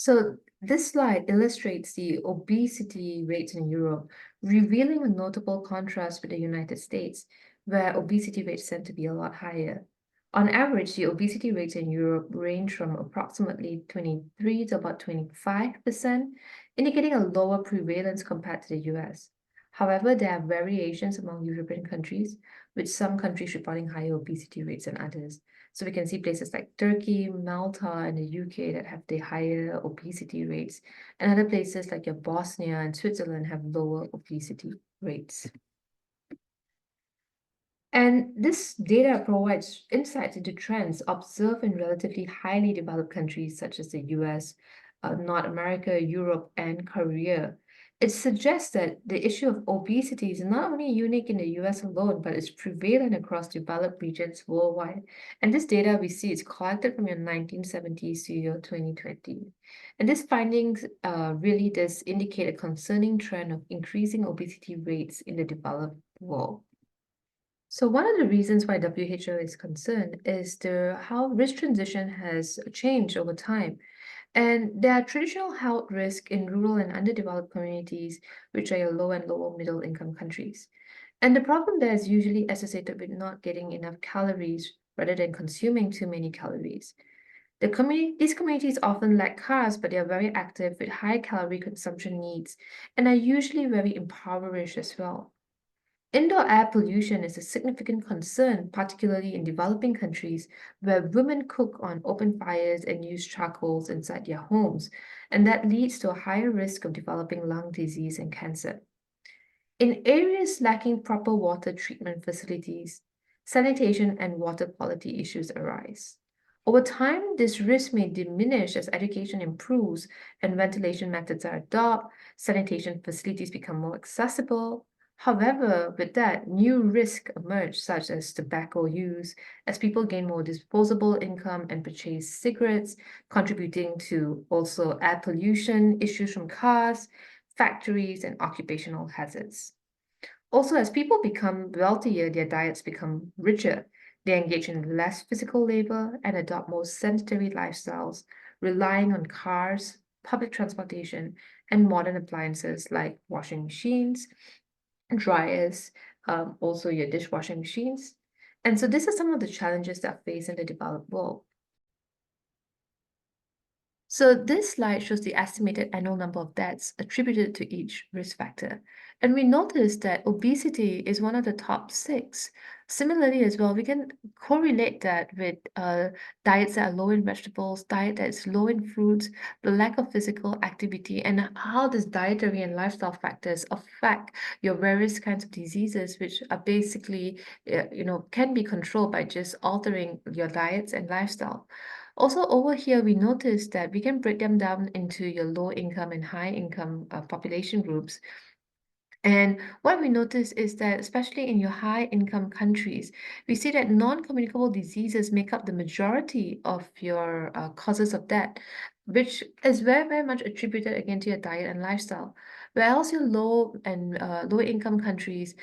So this slide illustrates the obesity rates in Europe, revealing a notable contrast with the United States, where obesity rates tend to be a lot higher. On average, the obesity rates in Europe range from approximately 23 to about 25%, indicating a lower prevalence compared to the US. However, there are variations among European countries, with some countries reporting higher obesity rates than others. So we can see places like Turkey, Malta, and the UK that have the higher obesity rates, and other places like your Bosnia and Switzerland have lower obesity rates. And this data provides insights into trends observed in relatively highly developed countries such as the US, North America, Europe, and Korea. It suggests that the issue of obesity is not only unique in the US alone, but is prevalent across developed regions worldwide. And this data we see is collected from your 1970s to your 2020. And these findings really does indicate a concerning trend of increasing obesity rates in the developed world. So one of the reasons why WHO is concerned is how risk transition has changed over time. And there are traditional health risks in rural and underdeveloped communities, which are your low and lower middle income countries. And the problem there is usually associated with not getting enough calories rather than consuming too many calories. These communities often lack cars, but they are very active with high calorie consumption needs and are usually very impoverished as well. Indoor air pollution is a significant concern, particularly in developing countries where women cook on open fires and use charcoals inside their homes, and that leads to a higher risk of developing lung disease and cancer. In areas lacking proper water treatment facilities, sanitation and water quality issues arise. Over time, this risk may diminish as education improves and ventilation methods are adopted, sanitation facilities become more accessible. However, with that, new risks emerge, such as tobacco use, as people gain more disposable income and purchase cigarettes, contributing to also air pollution issues from cars, factories, and occupational hazards. Also, as people become wealthier, their diets become richer. They engage in less physical labor and adopt more sedentary lifestyles, relying on cars, public transportation, and modern appliances like washing machines, dryers, also your dishwashing machines. And so these are some of the challenges that are faced in the developed world. So this slide shows the estimated annual number of deaths attributed to each risk factor. And we notice that obesity is one of the top 6. Similarly as well, we can correlate that with diets that are low in vegetables, diet that is low in fruits, the lack of physical activity, and how these dietary and lifestyle factors affect your various kinds of diseases, which are basically, can be controlled by just altering your diets and lifestyle. Also, over here, we notice that we can break them down into your low income and high income population groups. And what we notice is that, especially in your high income countries, we see that non-communicable diseases make up the majority of your causes of death, which is very, very much attributed again to your diet and lifestyle. Whereas your low income countries,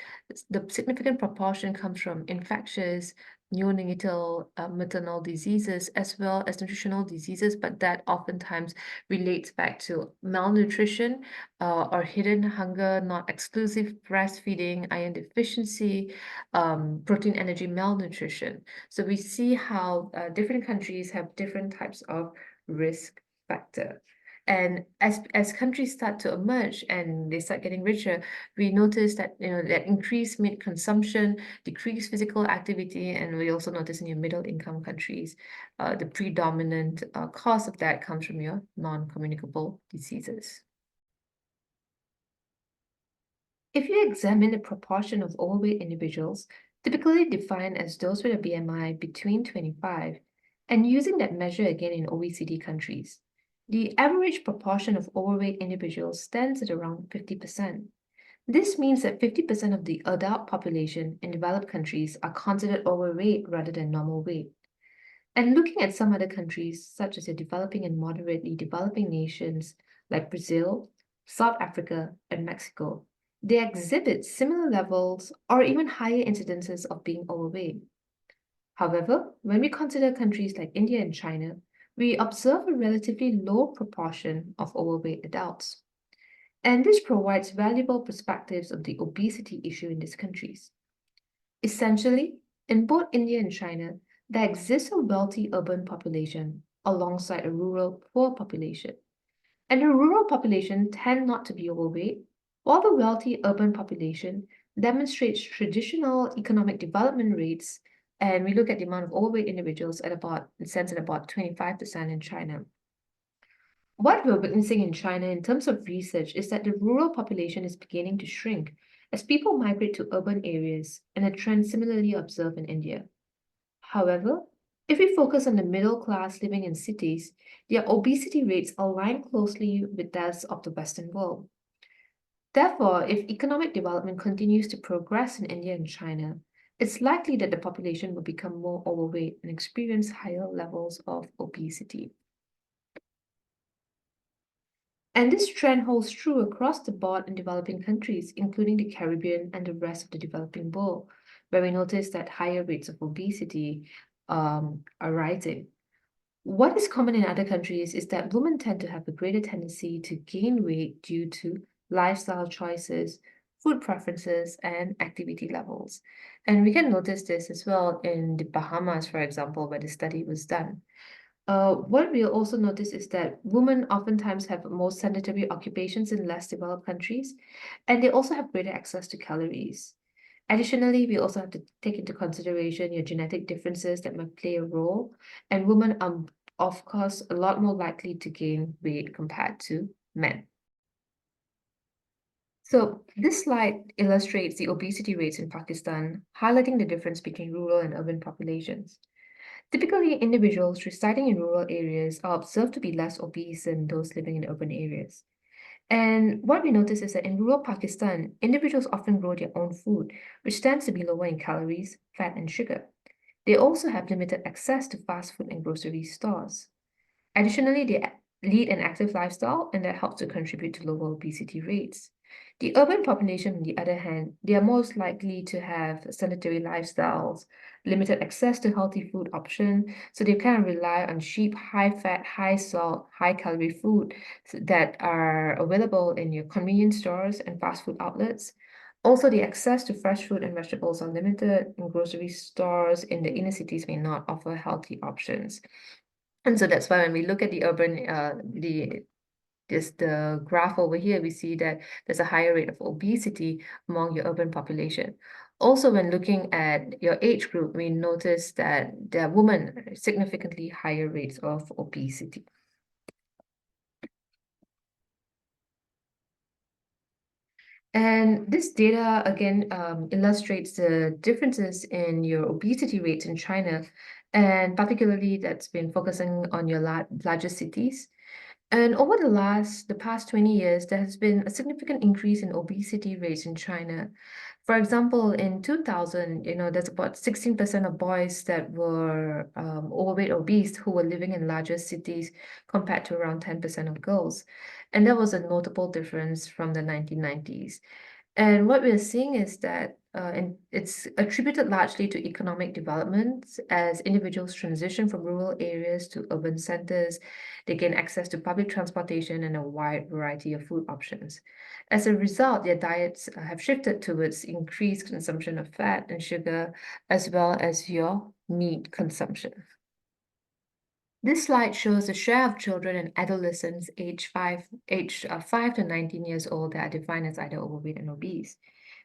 the significant proportion comes from infectious, neonatal, maternal diseases, as well as nutritional diseases, but that oftentimes relates back to malnutrition or hidden hunger, not exclusive breastfeeding, iron deficiency, protein energy malnutrition. So we see how different countries have different types of risk factor. And as countries start to emerge and they start getting richer, we notice that that increased meat consumption, decreased physical activity, and we also notice in your middle income countries, the predominant cause of that comes from your non-communicable diseases. If you examine the proportion of overweight individuals, typically defined as those with a BMI between 25, and using that measure again in OECD countries, the average proportion of overweight individuals stands at around 50%. This means that 50% of the adult population in developed countries are considered overweight rather than normal weight. And looking at some other countries, such as the developing and moderately developing nations like Brazil, South Africa, and Mexico, they exhibit similar levels or even higher incidences of being overweight. However, when we consider countries like India and China, we observe a relatively low proportion of overweight adults. And this provides valuable perspectives of the obesity issue in these countries. Essentially, in both India and China, there exists a wealthy urban population alongside a rural poor population. And the rural population tend not to be overweight, while the wealthy urban population demonstrates traditional economic development rates. And we look at the amount of overweight individuals at about, it stands at about 25% in China. What we're witnessing in China in terms of research is that the rural population is beginning to shrink as people migrate to urban areas, and a trend similarly observed in India. However, if we focus on the middle class living in cities, their obesity rates align closely with those of the Western world. Therefore, if economic development continues to progress in India and China, it's likely that the population will become more overweight and experience higher levels of obesity. And this trend holds true across the board in developing countries, including the Caribbean and the rest of the developing world, where we notice that higher rates of obesity are rising. What is common in other countries is that women tend to have a greater tendency to gain weight due to lifestyle choices, food preferences, and activity levels. And we can notice this as well in the Bahamas, for example, where the study was done. What we also notice is that women oftentimes have more sedentary occupations in less developed countries, and they also have greater access to calories. Additionally, we also have to take into consideration your genetic differences that might play a role, and women are, of course, a lot more likely to gain weight compared to men. So this slide illustrates the obesity rates in Pakistan, highlighting the difference between rural and urban populations. Typically, individuals residing in rural areas are observed to be less obese than those living in urban areas. And what we notice is that in rural Pakistan, individuals often grow their own food, which tends to be lower in calories, fat, and sugar. They also have limited access to fast food and grocery stores. Additionally, they lead an active lifestyle, and that helps to contribute to lower obesity rates. The urban population, on the other hand, they are most likely to have sedentary lifestyles, limited access to healthy food options, so they kind of rely on cheap, high-fat, high-salt, high-calorie food that are available in your convenience stores and fast food outlets. Also, the access to fresh fruit and vegetables are limited, and grocery stores in the inner cities may not offer healthy options. And so that's why when we look at the urban, the graph over here, we see that there's a higher rate of obesity among your urban population. Also, when looking at your age group, we notice that there are women significantly higher rates of obesity. And this data again illustrates the differences in your obesity rates in China, and particularly that's been focusing on your larger cities. And over the past 20 years, there has been a significant increase in obesity rates in China. For example, in 2000, there's about 16% of boys that were overweight, obese, who were living in larger cities compared to around 10% of girls. And that was a notable difference from the 1990s. And what we're seeing is that and it's attributed largely to economic developments as individuals transition from rural areas to urban centers. They gain access to public transportation and a wide variety of food options. As a result, their diets have shifted towards increased consumption of fat and sugar, as well as your meat consumption. This slide shows the share of children and adolescents aged 5 to 19 years old that are defined as either overweight and obese.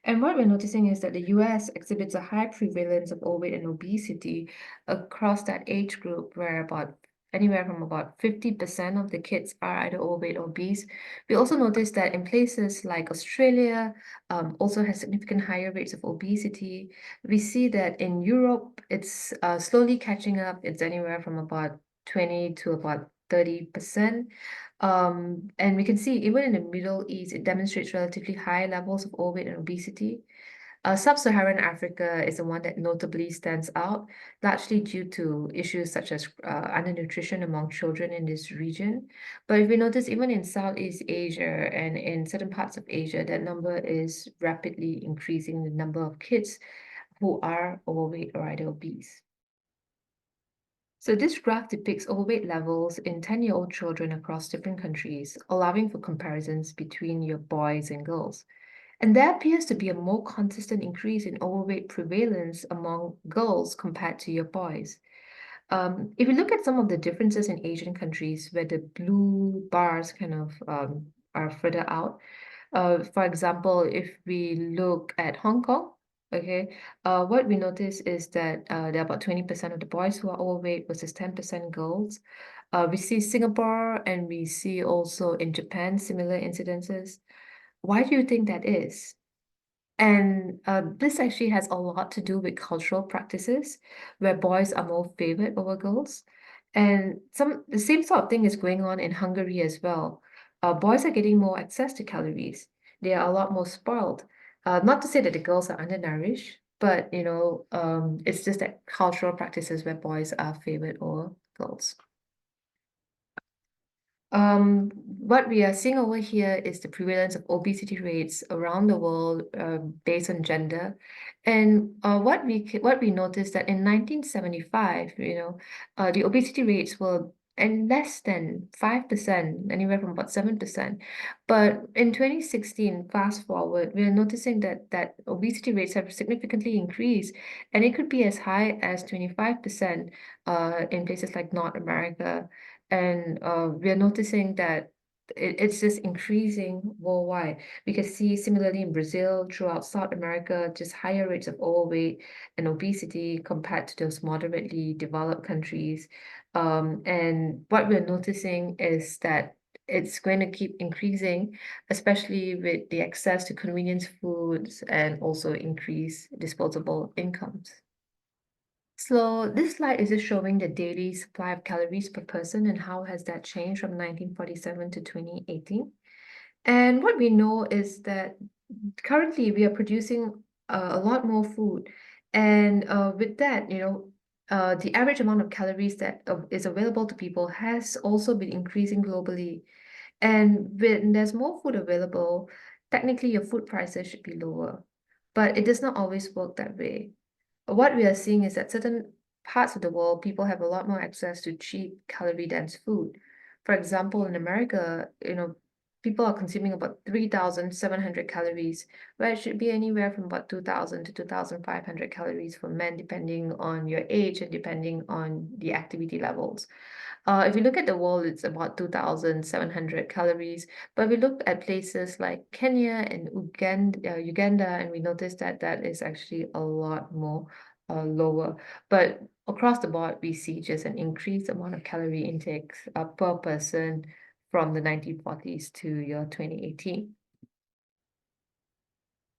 And what we're noticing is that the US exhibits a high prevalence of overweight and obesity across that age group, where about anywhere from about 50% of the kids are either overweight or obese. We also notice that in places like Australia, also has significant higher rates of obesity. We see that in Europe, it's slowly catching up. It's anywhere from about 20 to about 30%. And we can see even in the Middle East, it demonstrates relatively high levels of overweight and obesity. Sub-Saharan Africa is the one that notably stands out, largely due to issues such as undernutrition among children in this region. But if we notice, even in Southeast Asia and in certain parts of Asia, that number is rapidly increasing, the number of kids who are overweight or either obese. So this graph depicts overweight levels in 10-year-old children across different countries, allowing for comparisons between your boys and girls. And there appears to be a more consistent increase in overweight prevalence among girls compared to your boys. If you look at some of the differences in Asian countries where the blue bars kind of are further out, for example, if we look at Hong Kong, okay, what we notice is that there are about 20% of the boys who are overweight versus 10% girls. We see Singapore and we see also in Japan similar incidences. Why do you think that is? And this actually has a lot to do with cultural practices where boys are more favored over girls. And the same sort of thing is going on in Hungary as well. Boys are getting more access to calories. They are a lot more spoiled. Not to say that the girls are undernourished, but it's just that cultural practices where boys are favored over girls. What we are seeing over here is the prevalence of obesity rates around the world, based on gender. And what we noticed that in 1975, the obesity rates were and less than 5%, anywhere from about 7%. But in 2016, fast forward, we are noticing that obesity rates have significantly increased, and it could be as high as 25% in places like North America. And we are noticing that it's just increasing worldwide. We can see similarly in Brazil, throughout South America, just higher rates of overweight and obesity compared to those moderately developed countries. And what we're noticing is that it's going to keep increasing, especially with the access to convenience foods and also increased disposable incomes. So this slide is just showing the daily supply of calories per person and how has that changed from 1947 to 2018. And what we know is that currently we are producing a lot more food. And with that, the average amount of calories that is available to people has also been increasing globally. And when there's more food available, technically your food prices should be lower. But it does not always work that way. What we are seeing is that certain parts of the world, people have a lot more access to cheap, calorie-dense food. For example, in America, people are consuming about 3,700 calories, where it should be anywhere from about 2,000 to 2,500 calories for men, depending on your age and depending on the activity levels. If you look at the world, it's about 2,700 calories. But we look at places like Kenya and Uganda, and we notice that that is actually a lot more lower. But across the board, we see just an increased amount of calorie intake per person from the 1940s to year 2018.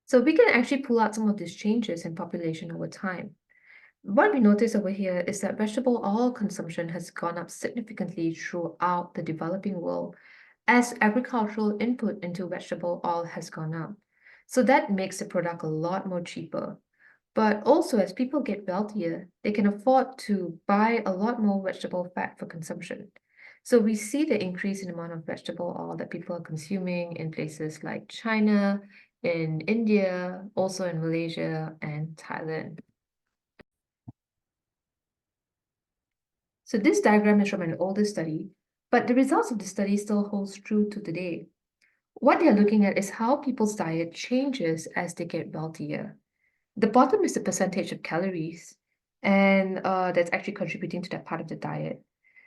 So we can actually pull out some of these changes in population over time. What we notice over here is that vegetable oil consumption has gone up significantly throughout the developing world as agricultural input into vegetable oil has gone up. So that makes the product a lot more cheaper. But also, as people get wealthier, they can afford to buy a lot more vegetable fat for consumption. So we see the increase in amount of vegetable oil that people are consuming in places like China, in India, also in Malaysia and Thailand. So this diagram is from an older study, but the results of the study still holds true to today. What they're looking at is how people's diet changes as they get wealthier. The bottom is the percentage of calories, and that's actually contributing to that part of the diet.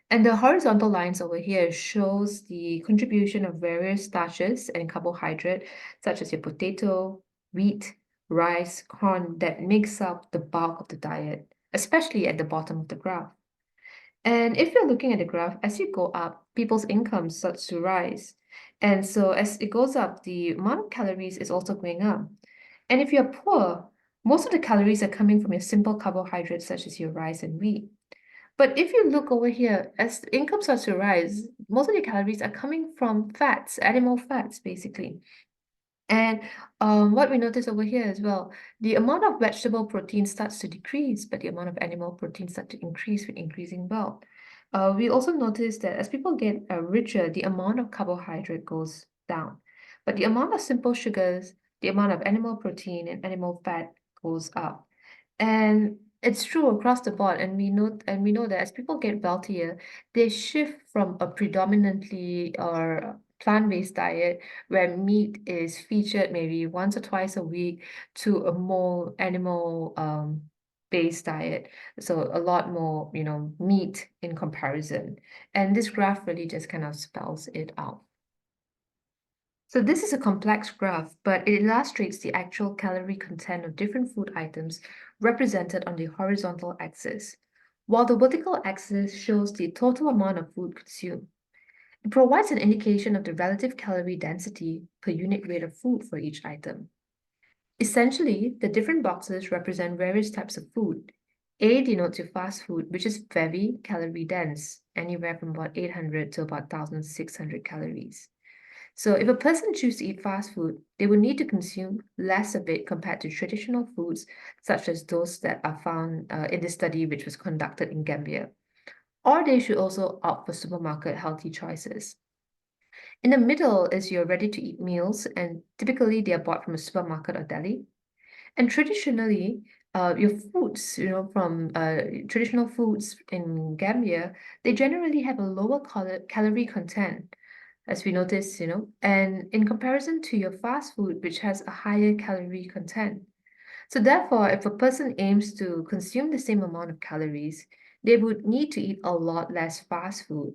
And the horizontal lines over here shows the contribution of various starches and carbohydrate, such as your potato, wheat, rice, corn, that makes up the bulk of the diet, especially at the bottom of the graph. And if you're looking at the graph, as you go up, people's income starts to rise. And so as it goes up, the amount of calories is also going up. And if you're poor, most of the calories are coming from your simple carbohydrates, such as your rice and wheat. But if you look over here, as the income starts to rise, most of the calories are coming from fats, animal fats, basically. And what we notice over here as well, the amount of vegetable protein starts to decrease, but the amount of animal protein starts to increase with increasing wealth. We also notice that as people get richer, the amount of carbohydrate goes down, but the amount of simple sugars, the amount of animal protein and animal fat goes up. And It's true across the board, and we know that as people get wealthier, they shift from a predominantly or plant-based diet where meat is featured maybe once or twice a week to a more animal based diet. So a lot more, meat in comparison. And this graph really just kind of spells it out. So this is a complex graph, but it illustrates the actual calorie content of different food items represented on the horizontal axis, while the vertical axis shows the total amount of food consumed. It provides an indication of the relative calorie density per unit weight of food for each item. Essentially, the different boxes represent various types of food. A denotes your fast food, which is very calorie dense, anywhere from about 800 to about 1,600 calories. So if a person chooses to eat fast food, they will need to consume less of it compared to traditional foods, such as those that are found in this study, which was conducted in Gambia. Or they should also opt for supermarket healthy choices. In the middle is your ready-to-eat meals, and typically they are bought from a supermarket or deli. And traditionally, your foods, from traditional foods in Gambia, they generally have a lower calorie content as we notice, and in comparison to your fast food, which has a higher calorie content. So therefore, if a person aims to consume the same amount of calories, they would need to eat a lot less fast food.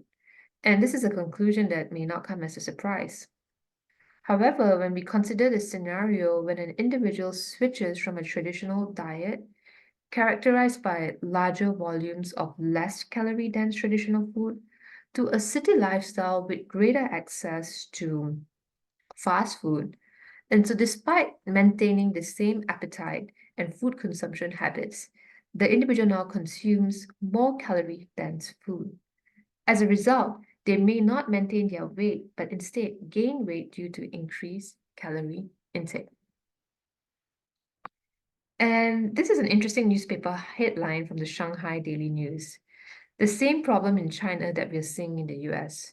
And this is a conclusion that may not come as a surprise. However, when we consider the scenario when an individual switches from a traditional diet characterized by larger volumes of less calorie dense traditional food to a city lifestyle with greater access to fast food. And so, despite maintaining the same appetite and food consumption habits, the individual now consumes more calorie dense food. As a result, they may not maintain their weight, but instead gain weight due to increased calorie intake. And this is an interesting newspaper headline from the Shanghai Daily News. The same problem in China that we're seeing in the US.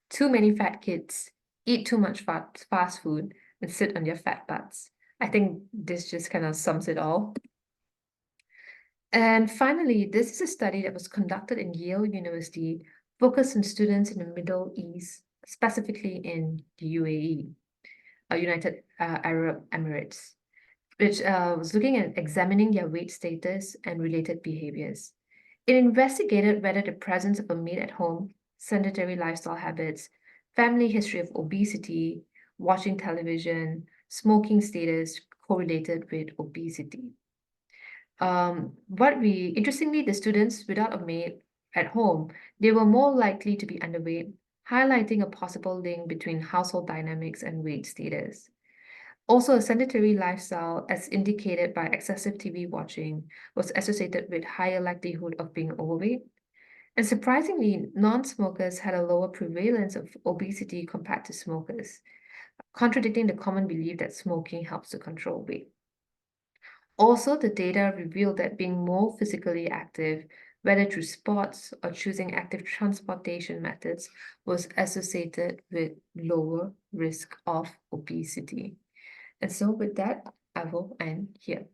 Too many fat kids eat too much fast food and sit on their fat butts. I think this just kind of sums it all. And finally, this is a study that was conducted in Yale University, focused on students in the Middle East, specifically in the UAE, United Arab Emirates, which was looking at examining their weight status and related behaviors. It investigated whether the presence of a maid at home, sedentary lifestyle habits, family history of obesity, watching television, smoking status correlated with obesity. Interestingly, the students without a maid at home, they were more likely to be underweight, highlighting a possible link between household dynamics and weight status. Also, a sedentary lifestyle, as indicated by excessive TV watching, was associated with higher likelihood of being overweight. And surprisingly, non-smokers had a lower prevalence of obesity compared to smokers, contradicting the common belief that smoking helps to control weight. Also, the data revealed that being more physically active, whether through sports or choosing active transportation methods, was associated with lower risk of obesity. And so with that, I will end here.